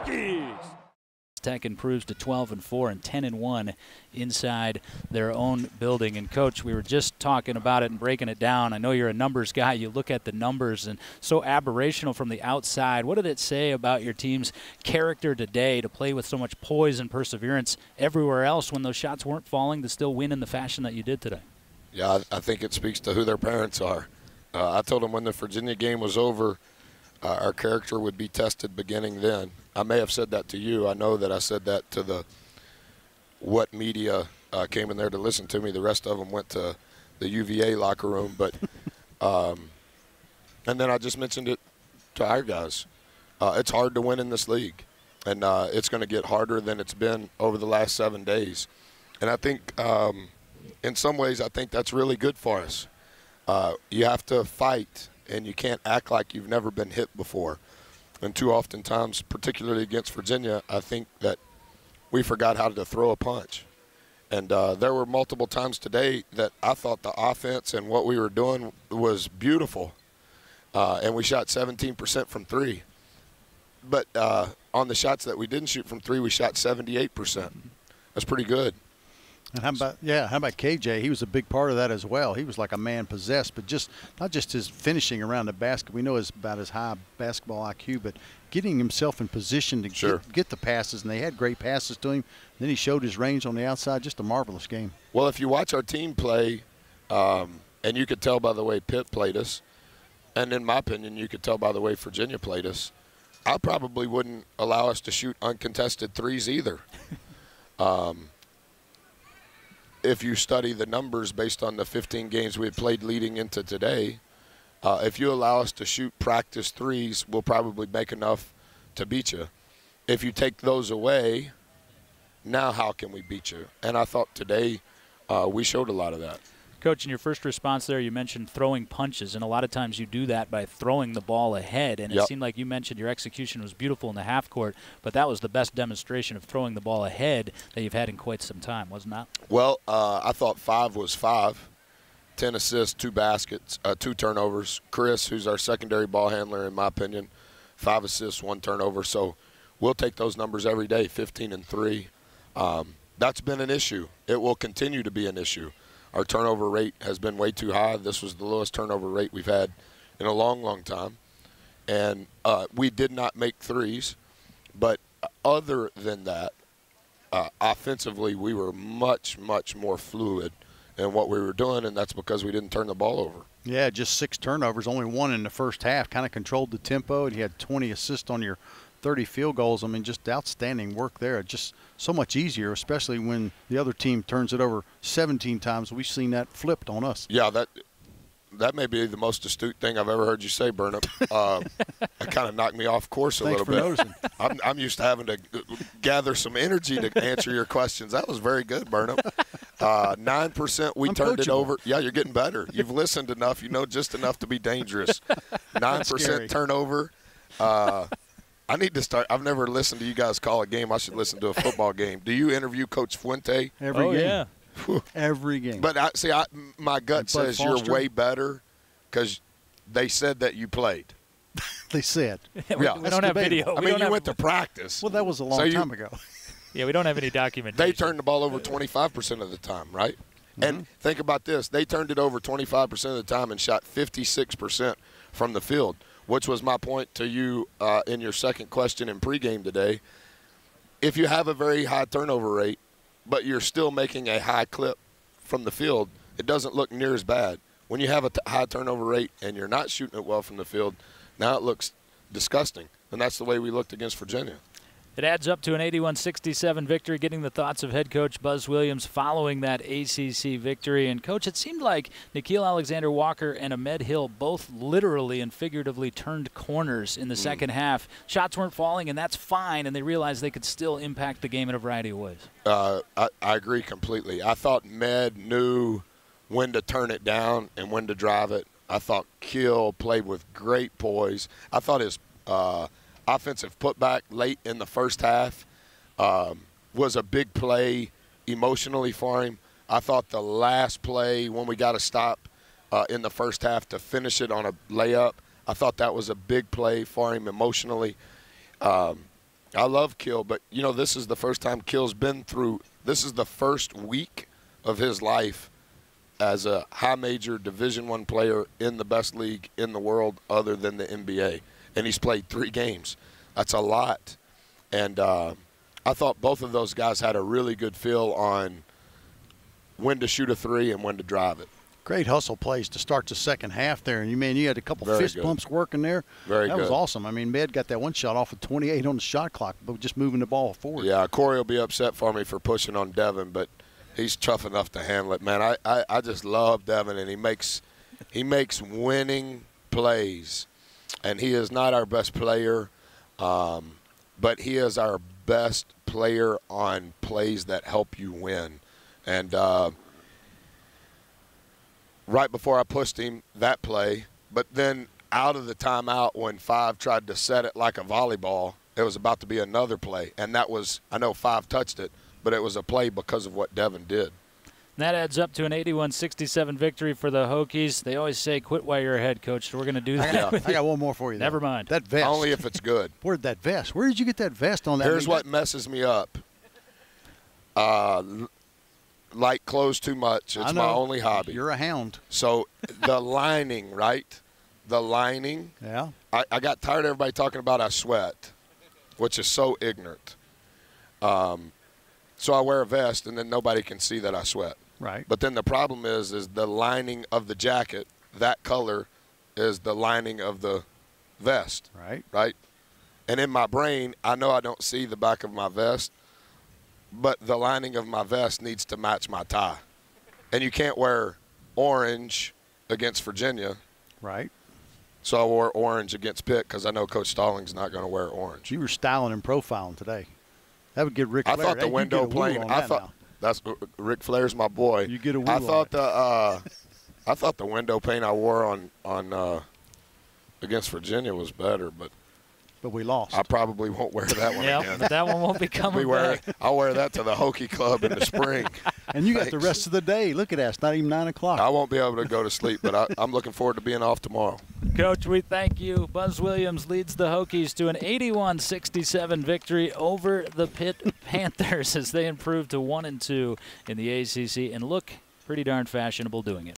Hokies! Tech improves to 12-4 and 10-1 inside their own building. And Coach, we were just talking about it and breaking it down. I know you're a numbers guy. You look at the numbers and so aberrational from the outside. What did it say about your team's character today to play with so much poise and perseverance everywhere else when those shots weren't falling to still win in the fashion that you did today? Yeah, I think it speaks to who their parents are. I told them when the Virginia game was over, our character would be tested beginning then. I may have said that to you. I know that I said that to the what media came in there to listen to me. The rest of them went to the UVA locker room. But and then I just mentioned it to our guys. It's hard to win in this league, and it's going to get harder than it's been over the last 7 days. And I think in some ways I think that's really good for us. You have to fight, and you can't act like you've never been hit before. And too often times, particularly against Virginia, I think that we forgot how to throw a punch. And there were multiple times today that I thought the offense and what we were doing was beautiful. And we shot 17% from three. But on the shots that we didn't shoot from three, we shot 78%. That's pretty good. And how about KJ? He was a big part of that as well. He was like a man possessed, but not just his finishing around the basket. We know it's about his high basketball IQ, but getting himself in position to get the passes, and they had great passes to him. Then he showed his range on the outside. Just a marvelous game. Well, if you watch our team play, and you could tell by the way Pitt played us, and in my opinion, you could tell by the way Virginia played us, I probably wouldn't allow us to shoot uncontested threes either. If you study the numbers based on the 15 games we had played leading into today, if you allow us to shoot practice threes, we'll probably make enough to beat you. If you take those away, now how can we beat you? And I thought today we showed a lot of that. Coach, in your first response there, you mentioned throwing punches, and a lot of times you do that by throwing the ball ahead. And it seemed like you mentioned your execution was beautiful in the half court, but that was the best demonstration of throwing the ball ahead that you've had in quite some time, wasn't that? Well, I thought 5 was 5, 10 assists, 2 baskets, 2 turnovers. Chris, who's our secondary ball handler, in my opinion, 5 assists, 1 turnover. So we'll take those numbers every day, 15 and 3. That's been an issue. It will continue to be an issue. Our turnover rate has been way too high. This was the lowest turnover rate we've had in a long, long time. And we did not make threes. But other than that, offensively, we were much, much more fluid in what we were doing, and that's because we didn't turn the ball over. Yeah, just 6 turnovers, only 1 in the first half. Kind of controlled the tempo, and you had 20 assists on your 30 field goals. I mean, just outstanding work there. Just so much easier, especially when the other team turns it over 17 times. We've seen that flipped on us. Yeah, that may be the most astute thing I've ever heard you say, Burnham. That kind of knocked me off course a little bit. Noticing. I'm used to having to gather some energy to answer your questions. That was very good, Burnham. 9% we turned it over. Yeah, you're getting better. You've listened enough. You know just enough to be dangerous. 9% turnover. I need to start. I've never listened to you guys call a game. I should listen to a football game. Do you interview Coach Fuente? Every game. Yeah. Every game. But my gut says you're way better because they said that you played. They said. We don't have video. I mean, you went to practice. Well, that was a long time ago. Yeah, we don't have any documentation. They turned the ball over 25% of the time, right? Mm-hmm. And think about this. They turned it over 25% of the time and shot 56% from the field, which was my point to you in your second question in pregame today. If you have a very high turnover rate, but you're still making a high clip from the field, it doesn't look near as bad. When you have a high turnover rate and you're not shooting it well from the field, now it looks disgusting. And that's the way we looked against Virginia. It adds up to an 81-67 victory, getting the thoughts of head coach Buzz Williams following that ACC victory. And, Coach, it seemed like Nickeil Alexander-Walker and Ahmed Hill both literally and figuratively turned corners in the second half. Shots weren't falling, and that's fine, and they realized they could still impact the game in a variety of ways. I agree completely. I thought Med knew when to turn it down and when to drive it. I thought Kill played with great poise. I thought his offensive putback late in the first half was a big play emotionally for him. I thought the last play when we got a stop in the first half to finish it on a layup, I thought that was a big play for him emotionally. I love Kill, but, you know, this is the first time Kill's been through – this is the first week of his life as a high major Division I player in the best league in the world other than the NBA. And he's played 3 games. That's a lot. And I thought both of those guys had a really good feel on when to shoot a 3 and when to drive it. Great hustle plays to start the second half there. And, you had a couple fist bumps working there. Very good. That was awesome. I mean, Med got that one shot off with 28 on the shot clock, but just moving the ball forward. Yeah, Corey will be upset for me for pushing on Devin, but he's tough enough to handle it. Man, I just love Devin, and he makes winning plays. And he is not our best player, but he is our best player on plays that help you win. And right before I pushed him, that play, but then out of the timeout when Five tried to set it like a volleyball, it was about to be another play. And that was, I know Five touched it, but it was a play because of what Devin did. That adds up to an 81-67 victory for the Hokies. They always say, quit while you're ahead, Coach. So we're going to do that. I got one more for you. Never mind. That vest. Only if it's good. Where'd that vest? Where did you get that vest on that? Here's what messes me up. Like clothes too much. It's my only hobby. You're a hound. So the lining, right? The lining. Yeah. I got tired of everybody talking about I sweat, which is so ignorant. So I wear a vest, and then nobody can see that I sweat. Right. But then the problem is the lining of the jacket, that color is the lining of the vest. Right. Right? And in my brain, I know I don't see the back of my vest, but the lining of my vest needs to match my tie. And you can't wear orange against Virginia. Right. So I wore orange against Pitt because I know Coach Stallings not going to wear orange. You were styling and profiling today. That would get Ric Flair. I thought the window plane. That's Ric Flair's my boy. You get a woo I thought the window pane I wore on against Virginia was better, but we lost. I probably won't wear that one again. But that one won't be coming back. I'll wear that to the Hokie Club in the spring. And you got the rest of the day. Look at that. It's not even 9 o'clock. I won't be able to go to sleep, but I'm looking forward to being off tomorrow. Coach, we thank you. Buzz Williams leads the Hokies to an 81-67 victory over the Pitt Panthers as they improve to 1-2 in the ACC and look pretty darn fashionable doing it.